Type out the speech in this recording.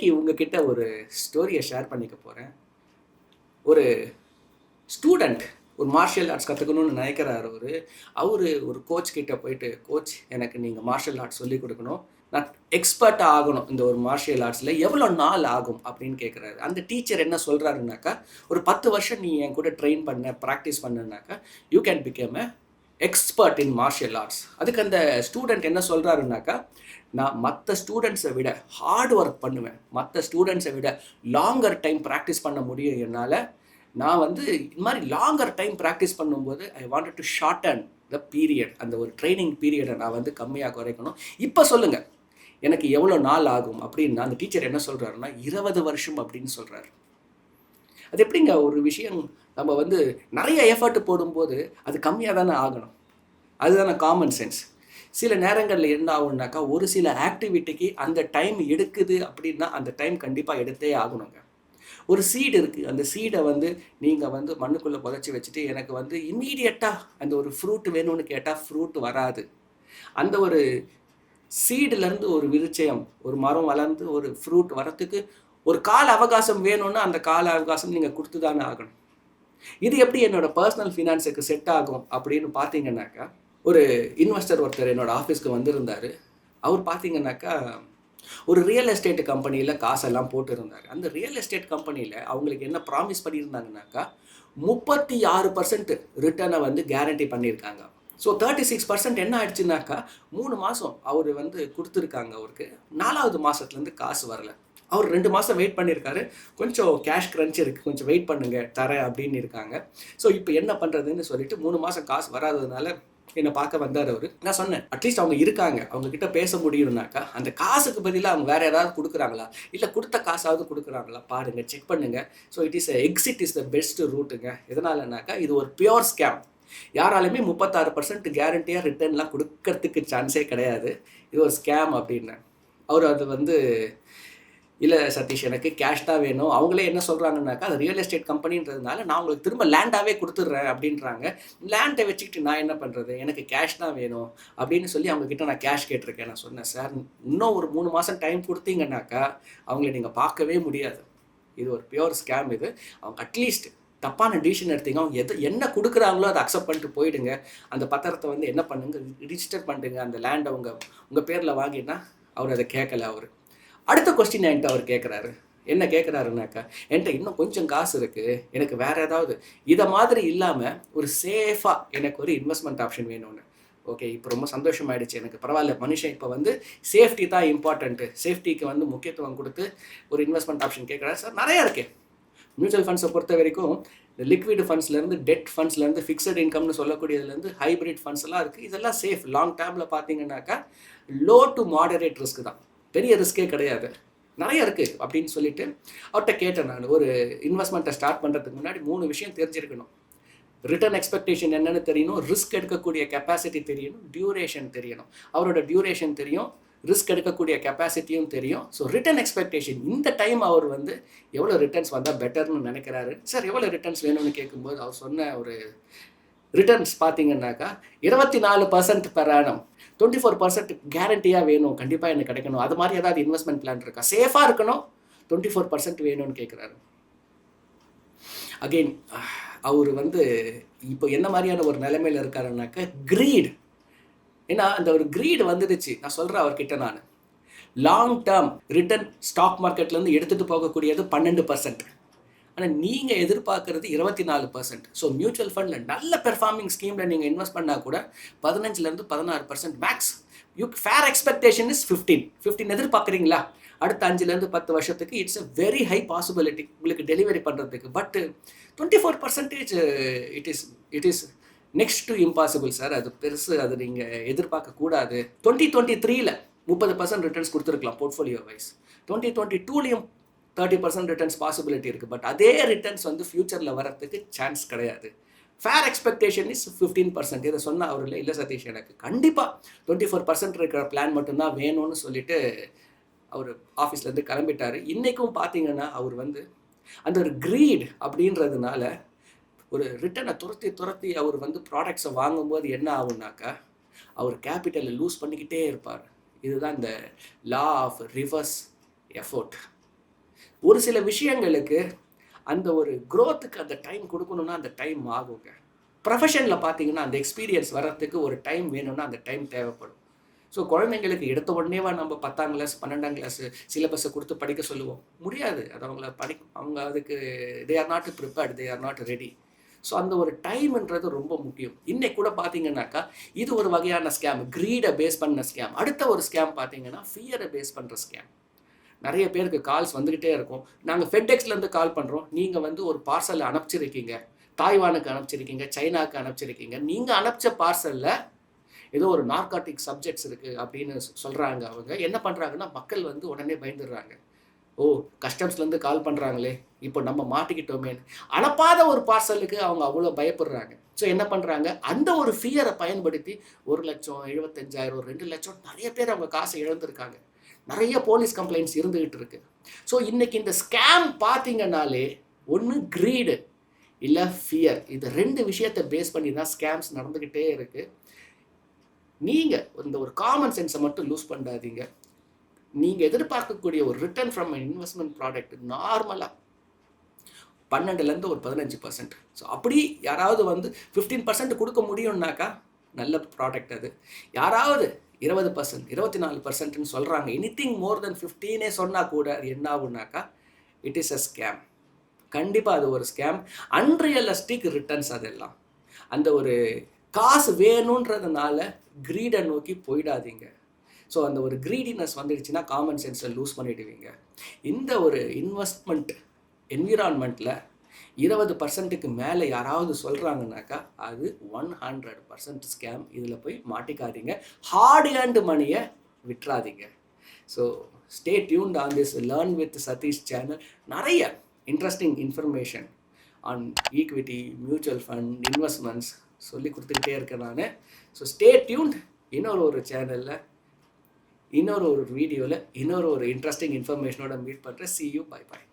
இன்னைக்கு உங்ககிட்ட ஒரு ஸ்டோரியை ஷேர் பண்ணிக்க போகிறேன். ஒரு ஸ்டூடெண்ட் ஒரு மார்ஷியல் ஆர்ட்ஸ் கற்றுக்கணும்னு நினைக்கிறாரு. அவர் ஒரு கோச் கிட்ட போயிட்டு, கோச் எனக்கு நீங்கள் மார்ஷியல் ஆர்ட்ஸ் சொல்லிக் கொடுக்கணும், நான் எக்ஸ்பர்ட்டாக ஆகணும், இந்த ஒரு மார்ஷியல் ஆர்ட்ஸில் எவ்வளோ நாள் ஆகும் அப்படின்னு கேட்குறாரு. அந்த டீச்சர் என்ன சொல்கிறாருனாக்கா, ஒரு 10 வருஷம் நீ என் கூட ட்ரெயின் பண்ண ப்ராக்டிஸ் பண்ணனாக்கா you can become a expert in martial arts. அதுக்கு அந்த ஸ்டூடெண்ட் என்ன சொல்கிறாருனாக்கா, நான் மற்ற ஸ்டூடெண்ட்ஸை விட ஹார்ட் ஒர்க் பண்ணுவேன், மற்ற ஸ்டூடெண்ட்ஸை விட லாங்கர் டைம் ப்ராக்டிஸ் பண்ண முடியும் என்னால். நான் இந்த மாதிரி லாங்கர் டைம் ப்ராக்டிஸ் பண்ணும்போது I wanted to shorten the period, அந்த ஒரு ட்ரைனிங் பீரியடை நான் கம்மியாக குறைக்கணும். இப்போ சொல்லுங்கள் எனக்கு எவ்வளோ நாள் ஆகும் அப்படின்னு அந்த டீச்சர் என்ன சொல்கிறாருன்னா 20 வருஷம் அப்படின்னு சொல்கிறாரு. அது எப்படிங்க ஒரு விஷயம் நம்ம நிறைய எஃபர்ட் போடும்போது அது கம்மியாக தானே ஆகணும், அதுதானே காமன் சென்ஸ். சில நேரங்களில் என்ன ஆகும்னாக்கா, ஒரு சில ஆக்டிவிட்டிக்கு அந்த டைம் எடுக்குது அப்படின்னா அந்த டைம் கண்டிப்பாக எடுத்தே ஆகணுங்க. ஒரு சீடு இருக்குது, அந்த சீடை நீங்கள் மண்ணுக்குள்ளே புதைச்சி வச்சுட்டு எனக்கு இம்மீடியட்டாக அந்த ஒரு ஃப்ரூட் வேணும்னு கேட்டால் ஃப்ரூட் வராது. அந்த ஒரு சீடுலேருந்து ஒரு விருட்சம், ஒரு மரம் வளர்ந்து ஒரு ஃப்ரூட் வரத்துக்கு ஒரு கால அவகாசம் வேணும்னா அந்த கால அவகாசம் நீங்கள் கொடுத்து தானே ஆகணும். இது எப்படி என்னோடய பர்சனல் ஃபினான்ஸுக்கு செட் ஆகும் அப்படின்னு பார்த்தீங்கன்னாக்கா, ஒரு இன்வெஸ்டர் ஒருத்தர் என்னோடய ஆஃபீஸ்க்கு வந்திருந்தார். அவர் பார்த்தீங்கன்னாக்கா ஒரு ரியல் எஸ்டேட் கம்பெனியில் காசெல்லாம் போட்டுருந்தார். அந்த ரியல் எஸ்டேட் கம்பெனியில் அவங்களுக்கு என்ன ப்ராமிஸ் பண்ணியிருந்தாங்கனாக்கா 36% ரிட்டர்னை கேரண்டி பண்ணியிருக்காங்க. ஸோ 36% என்ன ஆயிடுச்சுனாக்கா 3 மாதம் அவர் கொடுத்துருக்காங்க. அவருக்கு 4வது மாதத்துலேருந்து காசு வரல. அவர் 2 மாதம் வெயிட் பண்ணியிருக்காரு. கொஞ்சம் கேஷ் க்ரன்ச் இருக்குது, கொஞ்சம் வெயிட் பண்ணுங்கள் தரேன் அப்படின்னு இருக்காங்க. ஸோ இப்போ என்ன பண்ணுறதுன்னு சொல்லிட்டு 3 மாதம் காசு வராததுனால என்னை பார்க்க வந்தார் அவர். நான் சொன்னேன், அட்லீஸ்ட் அவங்க இருக்காங்க, அவங்கக்கிட்ட பேச முடியும்னாக்கா அந்த காசுக்கு பதிலாக அவங்க வேறு ஏதாவது கொடுக்குறாங்களா, இல்லை கொடுத்த காசாவது கொடுக்குறாங்களா பாருங்கள், செக் பண்ணுங்கள். So it is exit is the பெஸ்ட் ரூட்டுங்க. எதனாலனாக்கா இது ஒரு பியோர் ஸ்கேம். யாராலுமே 36% கேரண்டியாக ரிட்டர்ன்லாம் கொடுக்கறதுக்கு சான்ஸே கிடையாது. இது ஒரு ஸ்கேம் அப்படின்னு அவர் அது இல்லை சதீஷ் எனக்கு கேஷ் தான் வேணும். அவங்களே என்ன சொல்கிறாங்கன்னாக்கா, அது ரியல் எஸ்டேட் கம்பெனின்றதுனால நான் உங்களுக்கு திரும்ப லேண்டாகவே கொடுத்துட்றேன் அப்படின்றாங்க. லேண்டை வச்சுக்கிட்டு நான் என்ன பண்ணுறது, எனக்கு கேஷ் தான் வேணும் அப்படின்னு சொல்லி அவங்கக்கிட்ட நான் கேஷ் கேட்டிருக்கேன். நான் சொன்னேன், சார் இன்னும் ஒரு 3 மாதம் டைம் கொடுத்தீங்கன்னாக்கா அவங்கள நீங்கள் பார்க்கவே முடியாது. இது ஒரு பியோர் ஸ்கேம். இது அவங்க அட்லீஸ்ட் தப்பான டிசிஷன் எடுத்தீங்க, அவங்க என்ன கொடுக்குறாங்களோ அதை அக்செப்ட் பண்ணிட்டு போயிடுங்க. அந்த பத்திரத்தை என்ன பண்ணுங்க, ரிஜிஸ்டர் பண்ணுங்க, அந்த லேண்டை உங்கள் பேரில் வாங்கினா அவர் அதை கேட்கல. அடுத்த கொஸ்டின் என்கிட்ட அவர் கேட்குறாரு. என்ன கேட்குறாருனாக்கா, என்கிட்ட இன்னும் கொஞ்சம் காசு இருக்குது, எனக்கு வேறு ஏதாவது இதை மாதிரி இல்லாமல் ஒரு சேஃபாக எனக்கு ஒரு இன்வெஸ்ட்மெண்ட் ஆப்ஷன் வேணும்னு. ஓகே, இப்போ ரொம்ப சந்தோஷமாயிடுச்சு எனக்கு. பரவாயில்ல, மனுஷன் இப்போ சேஃப்டி தான் இம்பார்ட்டண்ட்டு, சேஃப்டிக்கு முக்கியத்துவம் கொடுத்து ஒரு இன்வெஸ்ட்மெண்ட் ஆப்ஷன் கேட்குறாரு. சார் நிறையா இருக்குது. மியூச்சுவல் ஃபண்ட்ஸை பொறுத்த வரைக்கும் இந்த லிக்விட் ஃபண்ட்ஸ்லேருந்து டெட் ஃபண்ட்ஸ்லேருந்து ஃபிக்ஸட் இன்கம்னு சொல்லக்கூடியதுலேருந்து ஹைப்ரிட் ஃபண்ட்ஸ் எல்லாம் இருக்குது. இதெல்லாம் சேஃப். லாங் டேர்மில் பார்த்தீங்கன்னாக்கா லோ டு மாடரேட் ரிஸ்க் தான், பெரிய ரிஸ்கே கிடையாது, நிறைய இருக்குது அப்படின்னு சொல்லிட்டு அவர்கிட்ட கேட்டேன். நான் ஒரு இன்வெஸ்ட்மெண்ட்டை ஸ்டார்ட் பண்ணுறதுக்கு முன்னாடி 3 விஷயம் தெரிஞ்சிருக்கணும். ரிட்டர்ன் எக்ஸ்பெக்டேஷன் என்னென்னு தெரியணும், ரிஸ்க் எடுக்கக்கூடிய கெப்பாசிட்டி தெரியணும், டியூரேஷன் தெரியணும். அவரோட டியூரேஷன் தெரியும், ரிஸ்க் எடுக்கக்கூடிய கெப்பாசிட்டியும் தெரியும். ஸோ ரிட்டர்ன் எக்ஸ்பெக்டேஷன், இந்த டைம் அவர் எவ்வளோ ரிட்டர்ன்ஸ் வந்தால் பெட்டர்னு நினைக்கிறாரு. சார் எவ்வளோ ரிட்டர்ன்ஸ் வேணும்னு கேட்கும்போது அவர் சொன்ன ஒரு ரிட்டர்ன்ஸ் பார்த்தீங்கன்னாக்கா 24% பெர் ஆனம், 24% கேரண்டியாக வேணும், கண்டிப்பாக எனக்கு கிடைக்கணும். அது மாதிரி ஏதாவது இன்வெஸ்ட்மெண்ட் பிளான் இருக்கா, சேஃபாக இருக்கணும், 24% வேணும்னு கேட்குறாரு. அகெயின் அவர் இப்போ என்ன மாதிரியான ஒரு நிலைமையில் இருக்காருனாக்கா க்ரீட். ஏன்னா அந்த ஒரு க்ரீடு வந்துடுச்சு. நான் சொல்கிறேன் அவர்கிட்ட, நான் லாங் டேர்ம் ரிட்டர்ன் ஸ்டாக் மார்க்கெட்லேருந்து எடுத்துகிட்டு போகக்கூடியது 12%. ஆனால் நீங்கள் எதிர்பார்க்குறது 24%. ஸோ மியூச்சுவல் ஃபண்டில் நல்ல பெர்ஃபார்மிங் ஸ்கீமில் நீங்கள் இன்வெஸ்ட் பண்ணால் கூட 15% 16% மேக்ஸ். ஃபேர் எக்ஸ்பெக்டேஷன் இஸ் 15 எதிர்பார்க்குறீங்களா, அடுத்த 5-10 வருஷத்துக்கு it's a very high possibility உங்களுக்கு டெலிவரி பண்ணுறதுக்கு. But 24% it is next to impossible sir. அது பெருசு, அது நீங்கள் எதிர்பார்க்கக்கூடாது. 2023 30% ரிட்டர்ன்ஸ் கொடுத்துருக்கலாம் போர்ட்ஃபோலியோ வைஸ். 2022 30% ரிட்டர்ன்ஸ் பாசிபிலிட்டி இருக்குது. பட் அதே ரிட்டர்ன்ஸ் ஃபியூச்சரில் வரத்துக்கு சான்ஸ் கிடையாது. Fair expectation is 15%. இதை சொன்னால் அவர் இல்லை சதீஷ் எனக்கு கண்டிப்பாக 24% இருக்கிற பிளான் மட்டும்தான் வேணும்னு சொல்லிட்டு அவர் ஆஃபீஸ்லேருந்து கிளம்பிட்டார். இன்றைக்கும் பார்த்தீங்கன்னா அவர் அந்த ஒரு க்ரீட் அப்படின்றதுனால ஒரு ரிட்டர்னை துரத்தி அவர் ப்ராடக்ட்ஸை வாங்கும்போது என்ன ஆகும்னாக்கா அவர் கேபிட்டலை லூஸ் பண்ணிக்கிட்டே இருப்பார். இதுதான் இந்த லா ஆஃப் ரிவர்ஸ் எஃபோர்ட். ஒரு சில விஷயங்களுக்கு அந்த ஒரு growthக்கு அந்த டைம் கொடுக்கணும்னா அந்த டைம் ஆகுங்க. ப்ரொஃபஷனில் பார்த்தீங்கன்னா அந்த எக்ஸ்பீரியன்ஸ் வர்றதுக்கு ஒரு டைம் வேணும்னா அந்த டைம் தேவைப்படும். ஸோ குழந்தைங்களுக்கு எடுத்த உடனேவா நம்ம 10ஆம் கிளாஸ் 12ஆம் கிளாஸ் சிலபஸை கொடுத்து படிக்க சொல்லுவோம்? முடியாது. அது அவங்க அதுக்கு they are not prepared, they are not ready. So அந்த ஒரு டைம்ன்றது ரொம்ப முக்கியம். இன்னைக்கு கூட பார்த்தீங்கன்னாக்கா இது ஒரு வகையான ஸ்கேம், க்ரீடை பேஸ் பண்ண ஸ்கேம். அடுத்த ஒரு ஸ்கேம் பார்த்தீங்கன்னா ஃபியரை பேஸ் பண்ணுற ஸ்கேம். நிறைய பேருக்கு கால்ஸ் வந்துக்கிட்டே இருக்கும். நாங்கள் ஃபெட்எக்ஸ்லேருந்து கால் பண்ணுறோம், நீங்கள் வந்து ஒரு பார்சலை அனுப்பிச்சிருக்கீங்க, தாய்வானுக்கு அனுப்பிச்சிருக்கீங்க, சைனாவுக்கு அனுப்பிச்சிருக்கீங்க, நீங்கள் அனுப்பிச்ச பார்சலில் ஏதோ ஒரு நார்காட்டிக் சப்ஜெக்ட்ஸ் இருக்குது அப்படின்னு சொல்கிறாங்க. அவங்க என்ன பண்ணுறாங்கன்னா மக்கள் வந்து உடனே பயந்துடுறாங்க. ஓ, கஸ்டம்ஸ்லேருந்து கால் பண்ணுறாங்களே, இப்போ நம்ம மாட்டிக்கிட்டோமேன்னு. அனுப்பாத ஒரு பார்சலுக்கு அவங்க அவ்வளோ பயப்படுறாங்க. ஸோ என்ன பண்ணுறாங்க, அந்த ஒரு ஃபியரை பயன்படுத்தி 1,75,000 2,00,000 நிறைய பேர் அவங்க காசை இழந்திருக்காங்க. நிறைய போலீஸ் கம்ப்ளைண்ட்ஸ் இருந்துகிட்டு இருக்கு. ஸோ இன்னைக்கு இந்த ஸ்கேம் பார்த்தீங்கன்னாலே ஒன்று க்ரீடு இல்லை ஃபியர். இது 2 விஷயத்தை பேஸ் பண்ணி தான் ஸ்கேம்ஸ் நடந்துக்கிட்டே இருக்கு. நீங்கள் இந்த ஒரு காமன் சென்ஸை மட்டும் லூஸ் பண்ணாதீங்க. நீங்கள் எதிர்பார்க்கக்கூடிய ஒரு ரிட்டர்ன் ஃப்ரம் இன்வெஸ்ட்மெண்ட் ப்ராடக்ட் நார்மலாக 12% ஒரு 15%. ஸோ அப்படி யாராவது வந்து 15% கொடுக்க முடியும்னாக்கா நல்ல ப்ராடக்ட் அது. யாராவது 20%, 24%ன்னு சொல்கிறாங்க, எனிதிங் மோர் தென் 15 சொன்னால் கூட அது என்ன ஆகுனாக்கா இட் இஸ் அ ஸ்கேம். கண்டிப்பாக அது ஒரு ஸ்கேம். அன்ரியலிஸ்டிக் ரிட்டர்ன்ஸ் அதெல்லாம். அந்த ஒரு காசு வேணுன்றதுனால க்ரீடை நோக்கி போயிடாதீங்க. ஸோ அந்த ஒரு க்ரீடினஸ் வந்துடுச்சுன்னா காமன் சென்ஸை லூஸ் பண்ணிடுவீங்க. இந்த ஒரு இன்வெஸ்ட்மெண்ட் என்விரான்மெண்ட்டில் 20%க்கு மேலே யாராவது சொல்கிறாங்கனாக்கா அது 100% ஸ்கேம். இதில் போய் மாட்டிக்காதீங்க. ஹார்ட் ஏர்ன்டு மணியை விட்டுறாதீங்க. So stay tuned on this learn with Sathish channel. நிறைய interesting information on equity, mutual fund, investments சொல்லி கொடுத்துக்கிட்டே இருக்கேன் நான். So stay tuned. இன்னொரு சேனலில் இன்னொரு வீடியோவில் இன்னொரு இன்ட்ரெஸ்டிங் இன்ஃபர்மேஷனோட மீட் பண்ணுறேன். see you, bye bye.